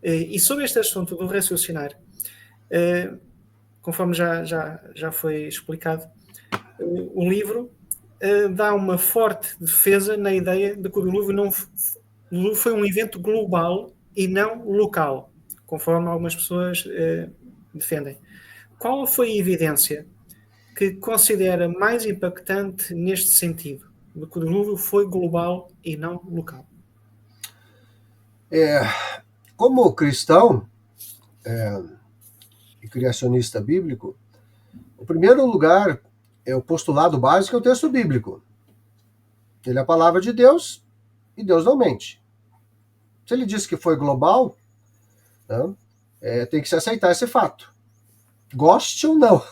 E sobre este assunto do raciocinar, conforme já foi explicado, o livro dá uma forte defesa na ideia de que o dilúvio foi um evento global e não local, conforme algumas pessoas defendem. Qual foi a evidência que considera mais impactante neste sentido, de que o dilúvio foi global e não local? Como cristão e criacionista bíblico, o primeiro lugar, o postulado básico é o texto bíblico. Ele é a palavra de Deus e Deus não mente. Se ele disse que foi global, né, tem que se aceitar esse fato. Goste ou não.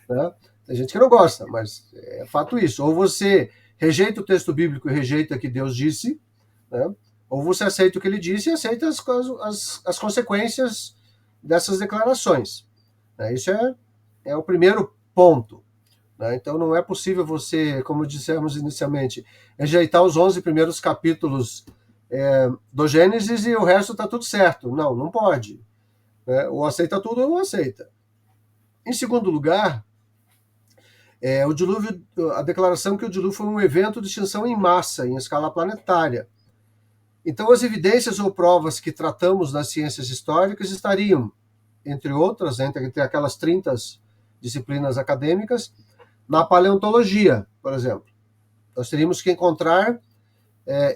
Né? Tem gente que não gosta, mas é fato isso. Ou você rejeita o texto bíblico e rejeita o que Deus disse, né? Ou você aceita o que ele disse e aceita as consequências dessas declarações. Né? Isso é o primeiro ponto. Né? Então não é possível você, como dissemos inicialmente, rejeitar os 11 primeiros capítulos do Gênesis e o resto está tudo certo. Não, não pode. Né? Ou aceita tudo ou não aceita. Em segundo lugar, o dilúvio, a declaração que o dilúvio foi um evento de extinção em massa, em escala planetária. Então, as evidências ou provas que tratamos nas ciências históricas estariam, entre outras, entre aquelas 30 disciplinas acadêmicas, na paleontologia, por exemplo. Nós teríamos que encontrar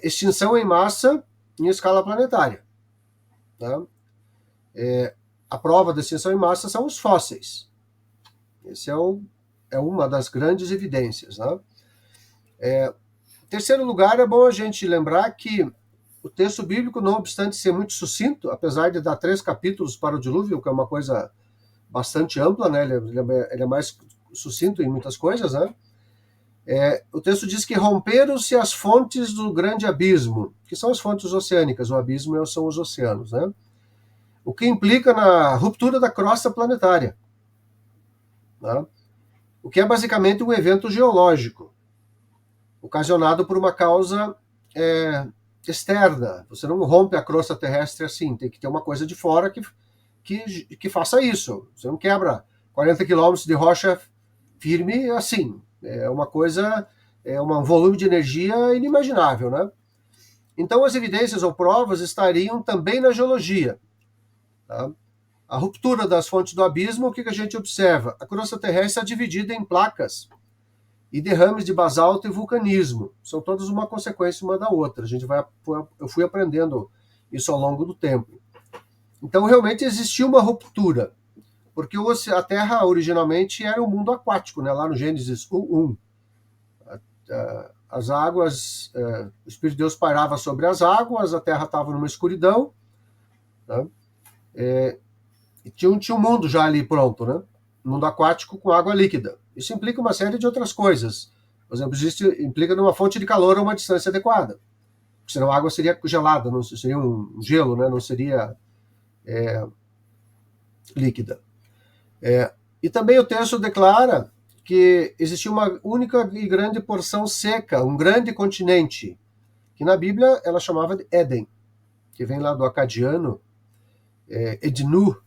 extinção em massa em escala planetária. Tá? A prova da extinção em massa são os fósseis. Esse é uma das grandes evidências. Né? Em terceiro lugar, é bom a gente lembrar que o texto bíblico, não obstante ser muito sucinto, apesar de dar 3 capítulos para o dilúvio, que é uma coisa bastante ampla, né? Ele é mais sucinto em muitas coisas, né? O texto diz que romperam-se as fontes do grande abismo, que são as fontes oceânicas, o abismo são os oceanos, né? O que implica na ruptura da crosta planetária, né? O que é basicamente um evento geológico, ocasionado por uma causa externa. Você não rompe a crosta terrestre assim, tem que ter uma coisa de fora que faça isso. Você não quebra 40 quilômetros de rocha firme assim. É uma coisa, um volume de energia inimaginável, né? Então, as evidências ou provas estariam também na geologia. Tá? A ruptura das fontes do abismo, o que a gente observa? A crosta terrestre está dividida em placas e derrames de basalto e vulcanismo. São todas uma consequência uma da outra. Eu fui aprendendo isso ao longo do tempo. Então, realmente existiu uma ruptura, porque a Terra originalmente era um mundo aquático, né? Lá no Gênesis 1:1. As águas, o Espírito de Deus pairava sobre as águas, a Terra estava numa escuridão, né? E tinha um mundo já ali pronto, né? Um mundo aquático com água líquida. Isso implica uma série de outras coisas. Por exemplo, implica numa fonte de calor a uma distância adequada. Porque senão a água seria gelada, não seria um gelo, né? Não seria líquida. E também o texto declara que existia uma única e grande porção seca, um grande continente, que na Bíblia ela chamava de Éden, que vem lá do acadiano, Ednu,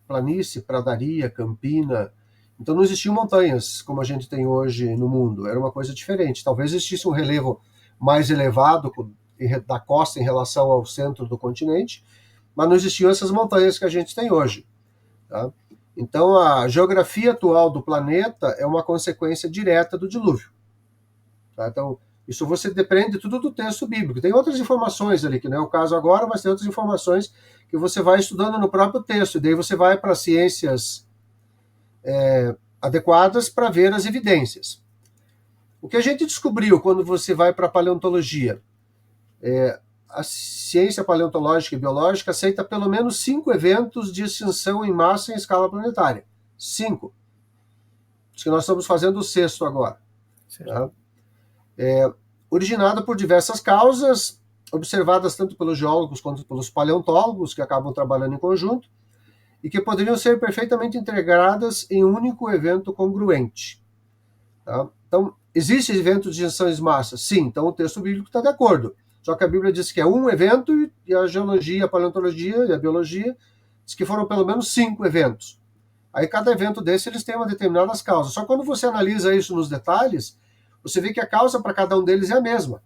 planície, pradaria, campina. Então não existiam montanhas como a gente tem hoje no mundo, era uma coisa diferente. Talvez existisse um relevo mais elevado da costa em relação ao centro do continente, mas não existiam essas montanhas que a gente tem hoje. Tá? Então a geografia atual do planeta é uma consequência direta do dilúvio. Tá? Então isso você depende tudo do texto bíblico. Tem outras informações ali, que não é o caso agora, mas tem outras informações que você vai estudando no próprio texto, e daí você vai para ciências adequadas para ver as evidências. O que a gente descobriu quando você vai para a paleontologia? A ciência paleontológica e biológica aceita pelo menos 5 eventos de extinção em massa em escala planetária. 5. Acho que nós estamos fazendo o 6º agora. Tá? Originada por diversas causas, observadas tanto pelos geólogos quanto pelos paleontólogos, que acabam trabalhando em conjunto, e que poderiam ser perfeitamente integradas em um único evento congruente. Tá? Então, existe evento de extinção em massa? Sim, então o texto bíblico está de acordo. Só que a Bíblia diz que é um evento e a geologia, a paleontologia e a biologia diz que foram pelo menos 5 eventos. Aí cada evento desse eles têm uma determinadas causas. Só que quando você analisa isso nos detalhes, você vê que a causa para cada um deles é a mesma.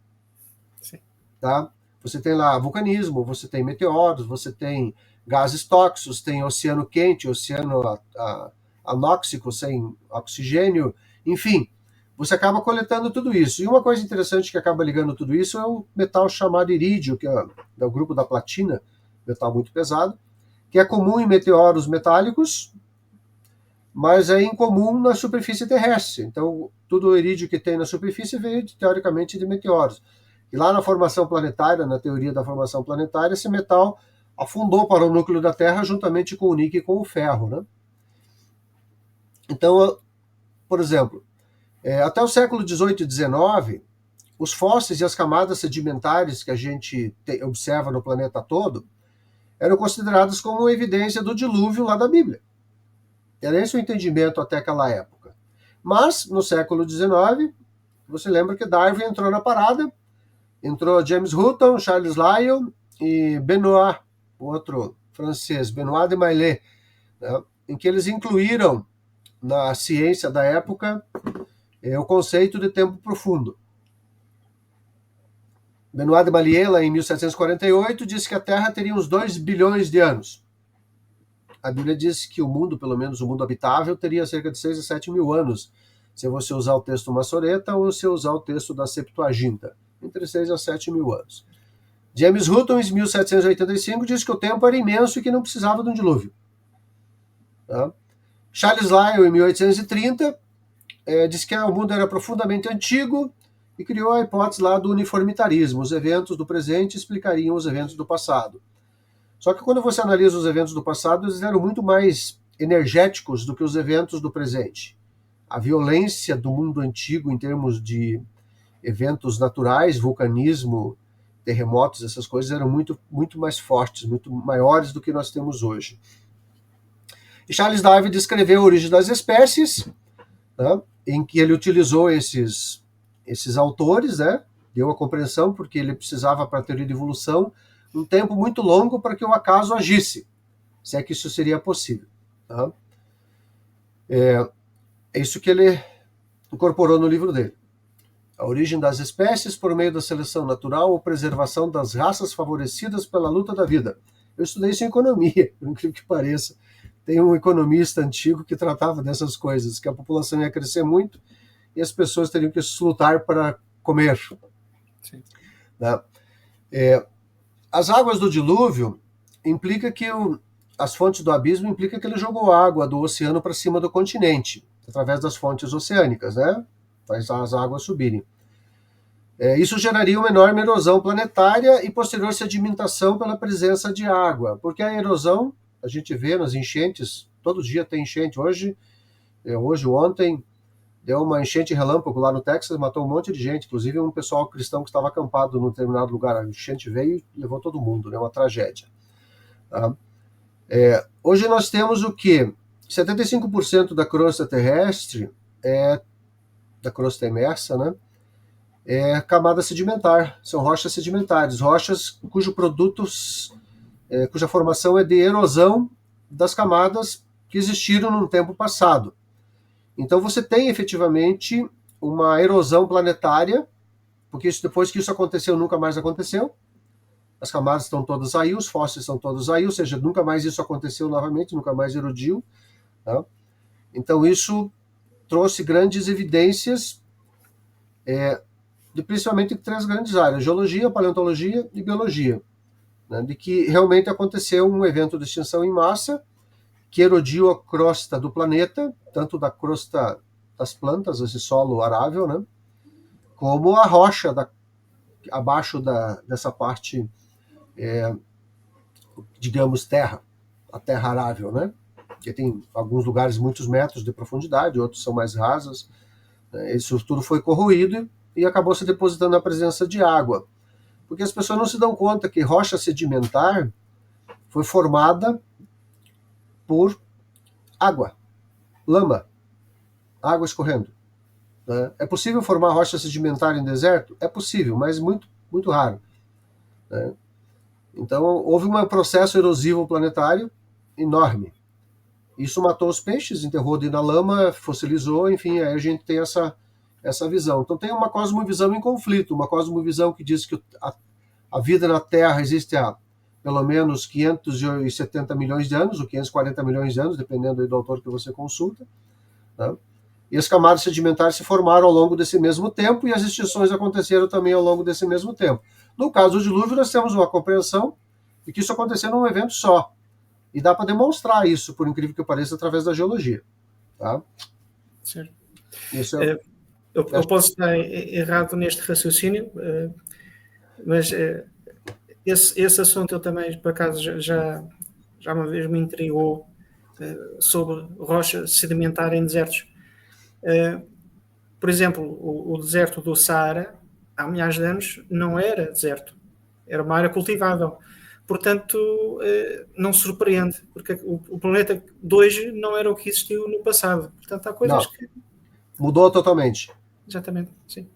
Sim. Tá? Você tem lá vulcanismo, você tem meteoros, você tem gases tóxicos, tem oceano quente, oceano anóxico, sem oxigênio, enfim, você acaba coletando tudo isso. E uma coisa interessante que acaba ligando tudo isso é o metal chamado irídio, que é do grupo da platina, metal muito pesado, que é comum em meteoros metálicos, mas é incomum na superfície terrestre. Então, tudo o irídio que tem na superfície veio, teoricamente, de meteoros. E lá na formação planetária, na teoria da formação planetária, esse metal afundou para o núcleo da Terra juntamente com o níquel e com o ferro, né? Então, por exemplo, até o século XVIII e XIX, os fósseis e as camadas sedimentares que a gente observa no planeta todo eram considerados como evidência do dilúvio lá da Bíblia. Era esse o entendimento até aquela época. Mas, no século XIX, você lembra que Darwin entrou na parada, entrou James Hutton, Charles Lyell e Benoit, o outro francês, Benoit de Maillet, né, em que eles incluíram na ciência da época o conceito de tempo profundo. Benoit de Maillet, lá em 1748, disse que a Terra teria uns 2 bilhões de anos. A Bíblia diz que o mundo, pelo menos o mundo habitável, teria cerca de 6 a 7 mil anos, se você usar o texto Massoreta ou se usar o texto da Septuaginta, entre 6 a 7 mil anos. James Hutton, em 1785, disse que o tempo era imenso e que não precisava de um dilúvio. Tá? Charles Lyell, em 1830, disse que o mundo era profundamente antigo e criou a hipótese lá do uniformitarismo. Os eventos do presente explicariam os eventos do passado. Só que quando você analisa os eventos do passado, eles eram muito mais energéticos do que os eventos do presente. A violência do mundo antigo em termos de eventos naturais, vulcanismo, terremotos, essas coisas eram muito, muito mais fortes, muito maiores do que nós temos hoje. E Charles Darwin descreveu a origem das espécies, né, em que ele utilizou esses autores, né, deu a compreensão, porque ele precisava, para a teoria de evolução, um tempo muito longo para que o acaso agisse, se é que isso seria possível. Tá? É isso que ele incorporou no livro dele. A origem das espécies por meio da seleção natural ou preservação das raças favorecidas pela luta da vida. Eu estudei isso em economia, por incrível que pareça. Tem um economista antigo que tratava dessas coisas, que a população ia crescer muito e as pessoas teriam que lutar para comer. Sim. Né? As águas do dilúvio implica que as fontes do abismo implica que ele jogou água do oceano para cima do continente, através das fontes oceânicas, né? Faz as águas subirem. Isso geraria uma enorme erosão planetária e posterior sedimentação pela presença de água, porque a erosão, a gente vê nas enchentes, todo dia tem enchente. Ontem, deu uma enchente relâmpago lá no Texas, matou um monte de gente, inclusive um pessoal cristão que estava acampado num determinado lugar. A enchente veio e levou todo mundo, né? Uma tragédia. Tá? Hoje nós temos o quê? 75% da crosta terrestre, da crosta imersa, né? É camada sedimentar, são rochas sedimentares, rochas cuja formação é de erosão das camadas que existiram no tempo passado. Então você tem efetivamente uma erosão planetária, porque depois que isso aconteceu, nunca mais aconteceu. As camadas estão todas aí, os fósseis estão todos aí, ou seja, nunca mais isso aconteceu novamente, nunca mais erodiu. Tá? Então isso trouxe grandes evidências de principalmente 3 grandes áreas: geologia, paleontologia e biologia, né, de que realmente aconteceu um evento de extinção em massa que erodiu a crosta do planeta, tanto da crosta das plantas, esse solo arável, né, como a rocha abaixo dessa parte, digamos, terra, a terra arável, né, que tem alguns lugares muitos metros de profundidade, outros são mais rasas. Isso tudo foi corroído e acabou se depositando na presença de água. Porque as pessoas não se dão conta que rocha sedimentar foi formada por água, lama, água escorrendo. É possível formar rocha sedimentar em deserto? É possível, mas muito, muito raro. né? Então, houve um processo erosivo planetário enorme. Isso matou os peixes, enterrou na lama, fossilizou, enfim, aí a gente tem essa visão. Então tem uma cosmovisão em conflito, uma cosmovisão que diz que a vida na Terra existe há pelo menos 570 milhões de anos, ou 540 milhões de anos, dependendo do autor que você consulta, né? E as camadas sedimentares se formaram ao longo desse mesmo tempo e as extinções aconteceram também ao longo desse mesmo tempo. No caso do dilúvio, nós temos uma compreensão de que isso aconteceu num evento só. E dá para demonstrar isso, por incrível que pareça, através da geologia. Tá? Certo. Isso é... eu posso estar errado neste raciocínio, mas esse assunto eu também, por acaso, já uma vez me intrigou sobre rocha sedimentar em desertos. Por exemplo, o deserto do Saara, há milhares de anos, não era deserto. Era uma área cultivável. Portanto, não surpreende, porque o planeta de hoje não era o que existiu no passado. Portanto, há coisas não. que... Mudou totalmente. Exatamente, sim.